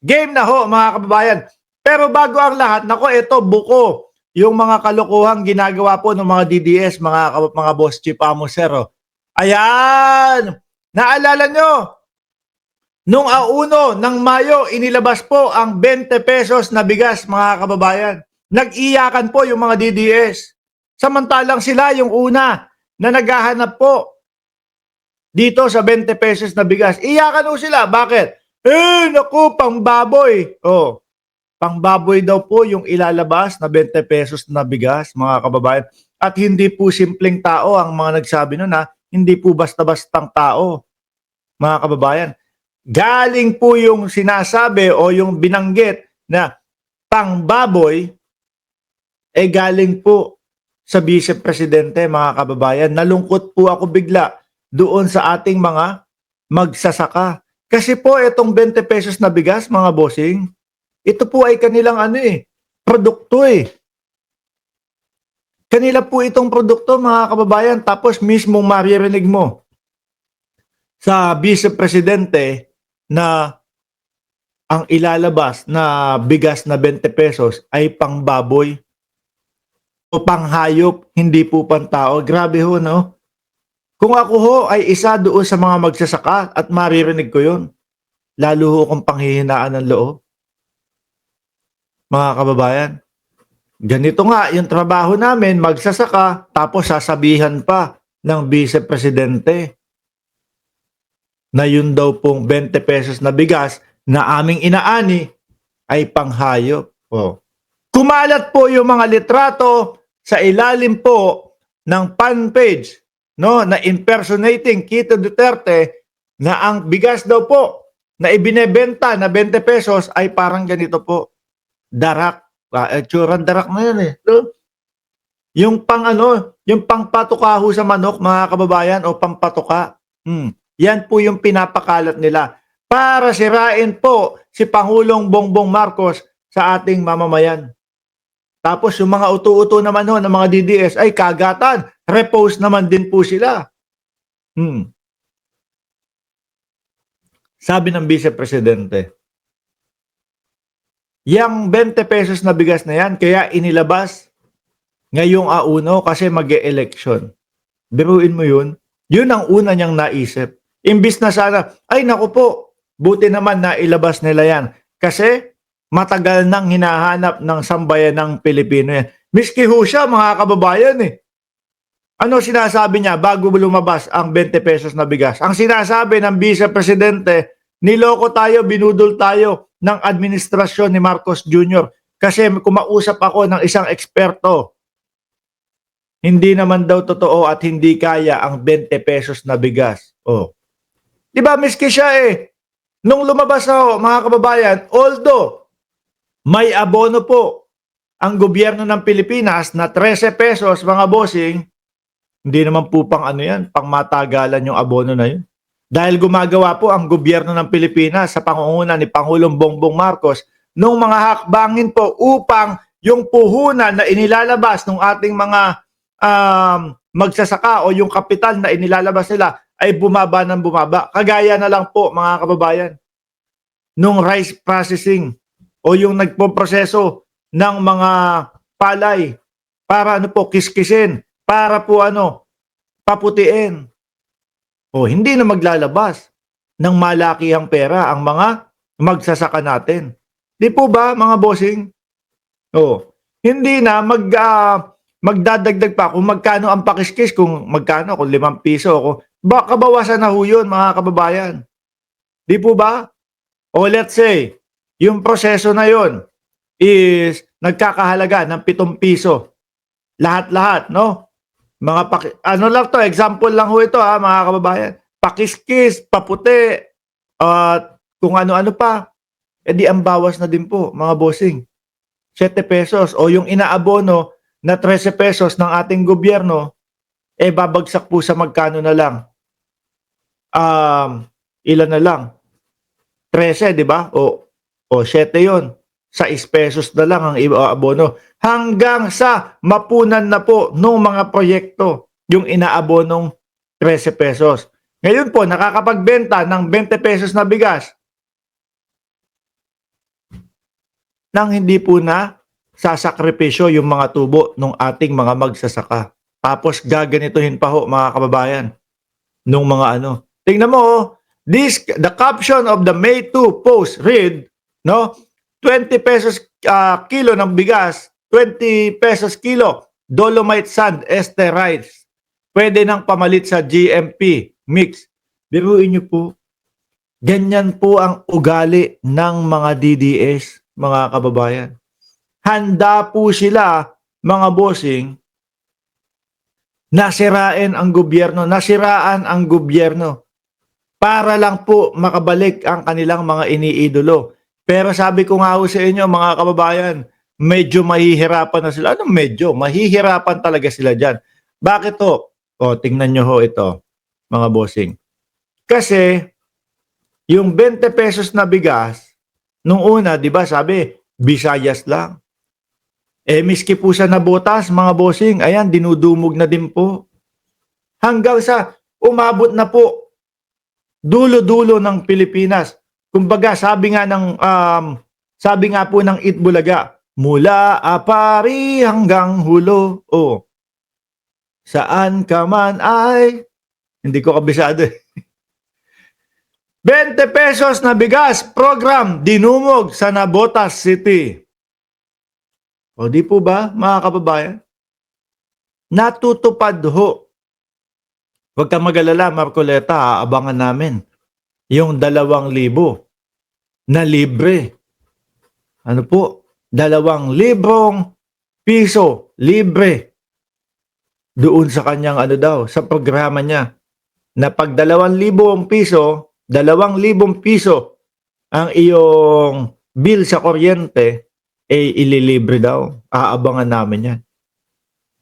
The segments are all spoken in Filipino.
Game na ho mga kababayan. Pero bago ang lahat, nako ito buko yung mga kalokohang ginagawa po ng mga DDS, mga boss chief Amosero. Ayan! Naalala nyo, nung 1 ng Mayo, inilabas po ang 20 pesos na bigas mga kababayan. Nag-iyakan po yung mga DDS. Samantalang sila yung una na naghahanap po dito sa 20 pesos na bigas. Iyakan po sila. Bakit? Naku, pangbaboy. Oh, pangbaboy daw po yung ilalabas na 20 pesos na bigas, mga kababayan. At hindi po simpleng tao ang mga nagsabi nun ha. Hindi po basta-bastang tao, mga kababayan. Galing po yung sinasabi o yung binanggit na pangbaboy, galing po sa Vice Presidente, mga kababayan. Nalungkot po ako bigla doon sa ating mga magsasaka. Kasi po itong 20 pesos na bigas, mga bossing, ito po ay kanilang produkto Kanila po itong produkto, mga kababayan. Tapos mismo maririnig mo sa Vice Presidente na ang ilalabas na bigas na 20 pesos ay pangbaboy o panghayop, hindi po pantao. Grabe ho, no? Kung ako ho ay isa doon sa mga magsasaka at maririnig ko yun, lalo ho kung panghihinaan ng loob. Mga kababayan, ganito nga yung trabaho namin, magsasaka, tapos sasabihan pa ng Vice Presidente na yun daw pong 20 pesos na bigas na aming inaani ay panghayop. Oh. Kumalat po yung mga litrato sa ilalim po ng fan page, no, na impersonating Quito Duterte, na ang bigas daw po na ibinebenta na 20 pesos ay parang ganito po. Darak. Tsurang darak na yan no? Yung yung pangpatukaho sa manok, mga kababayan, o pampatuka. Yan po yung pinapakalat nila para sirain po si Pangulong Bongbong Marcos sa ating mamamayan. Tapos yung mga utu-utu naman ho ng mga DDS ay kagatan. Repost naman din po sila. Sabi ng Vice Presidente, yang 20 pesos na bigas na yan, kaya inilabas ngayong 1 kasi mag-e-election. Biruin mo yun. Yun ang una niyang naisip. Imbis na sana, ay naku po, buti naman na ilabas nila yan. Kasi matagal nang hinahanap ng sambayan ng Pilipino yan. Miski ho siya, mga kababayan Ano sinasabi niya bago lumabas ang 20 pesos na bigas? Ang sinasabi ng Vice Presidente, niloko tayo, binudol tayo ng administrasyon ni Marcos Jr. Kasi kumausap ako ng isang eksperto. Hindi naman daw totoo at hindi kaya ang 20 pesos na bigas. Oh. Diba, miski siya nung lumabas ako, mga kababayan, although may abono po ang gobyerno ng Pilipinas na 13 pesos, mga bossing, hindi naman po pang yan, pang matagalan yung abono na yun. Dahil gumagawa po ang gobyerno ng Pilipinas sa pangunguna ni Pangulong Bongbong Marcos nung mga hakbangin po upang yung puhunan na inilalabas ng ating mga magsasaka o yung kapital na inilalabas nila ay bumaba ng bumaba. Kagaya na lang po, mga kababayan, nung rice processing o yung nagpoproseso ng mga palay para kiskisin, para po paputiin. O hindi na maglalabas ng malakihang pera ang mga magsasaka natin. Di po ba, mga bossing? O, hindi na magdadagdag pa kung magkano ang pakiskis, kung magkano, kung 5 piso, kung baka bawasan na ho yun, mga kababayan. Di po ba? O let's say, yung proseso na yun is nagkakahalaga ng 7 piso. Lahat-lahat, no? Ano lang to, example lang ho ito mga kababayan. Pakiskis, paputi, at kung ano-ano pa, edi ang bawas na din po, mga bossing. 7 pesos o yung inaabono na 13 pesos ng ating gobyerno, babagsak po sa magkano na lang. Ilan na lang? 13, di ba? O 7 yon. 6 pesos na lang ang abono. Hanggang sa mapunan na po ng mga proyekto yung inaabonong 13 pesos. Ngayon po, nakakapagbenta ng 20 pesos na bigas. nang hindi po na sasakripisyo yung mga tubo ng ating mga magsasaka. Tapos gaganituhin pa ho mga kababayan nung mga ano. Tingnan mo, oh, the caption of the May 2 post read, no? 20 pesos kilo ng bigas, 20 pesos kilo, Dolomite Sand, Ester Rice. Pwede nang pamalit sa GMP mix. Biruin niyo po, ganyan po ang ugali ng mga DDS, mga kababayan. Handa po sila, mga bossing, nasiraan ang gobyerno para lang po makabalik ang kanilang mga iniidolo. Pero sabi ko nga ho sa inyo mga kababayan, medyo mahihirapan na sila. Anong medyo? Mahihirapan talaga sila dyan. Bakit ho? O, tingnan nyo ho ito, mga bossing. Kasi, yung 20 pesos na bigas, nung una, di ba sabi, Visayas lang. Miski po sa nabotas, mga bossing, ayan, dinudumog na din po. Hanggang sa umabot na po dulo-dulo ng Pilipinas. Kumbaga, sabi nga po ng Itbulaga, mula Apari hanggang Hulo. Oh, saan ka man ay, hindi ko kabisado eh. 20 pesos na bigas, program, dinumog sa Nabotas City. O di po ba, mga kababayan? Natutupad ho. Huwag kang mag-alala, Marcoleta, aabangan namin yung 2,000 na libre. Ano po? 2,000 piso libre doon sa kanyang ano daw, sa programa niya. Na pag 2,000 piso, 2,000 piso ang iyong bill sa kuryente, ililibre daw. Aabangan namin yan.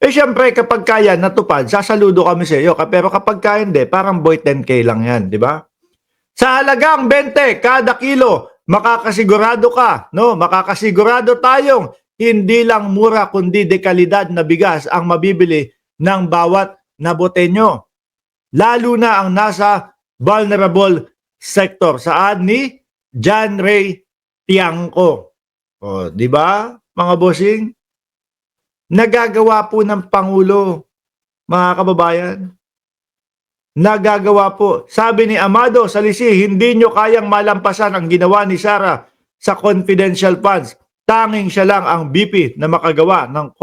Syempre, kapag kaya natupad, sasaludo kami sa iyo. Pero kapag kaya hindi, parang boy 10K lang yan, di ba? Sa halagang 20 kada kilo, makakasigurado ka, no? Makakasigurado tayong hindi lang mura kundi dekalidad na bigas ang mabibili ng bawat nabotenyo. Lalo na ang nasa vulnerable sector. Saan ni John Ray Tiangco. O, di ba, mga bossing? Nagagawa po ng Pangulo, mga kababayan. Nagagawa po. Sabi ni Amado Salisi, hindi nyo kayang malampasan ang ginawa ni Sara sa confidential funds. Tanging siya lang ang BP na makagawa ng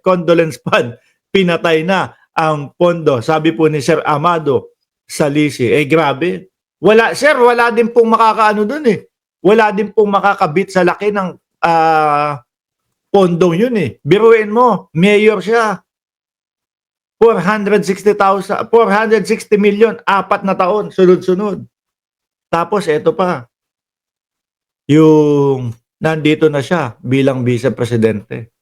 condolence fund. Pinatay na ang pondo. Sabi po ni Sir Amado Salisi. Grabe. Wala, sir, wala din pong makakaano dun eh. Wala din pong makakabit sa laki ng pondong yun eh. Biruin mo, mayor siya. 460 million, 4 na taon, sunod-sunod. Tapos eto pa, yung nandito na siya bilang vice presidente.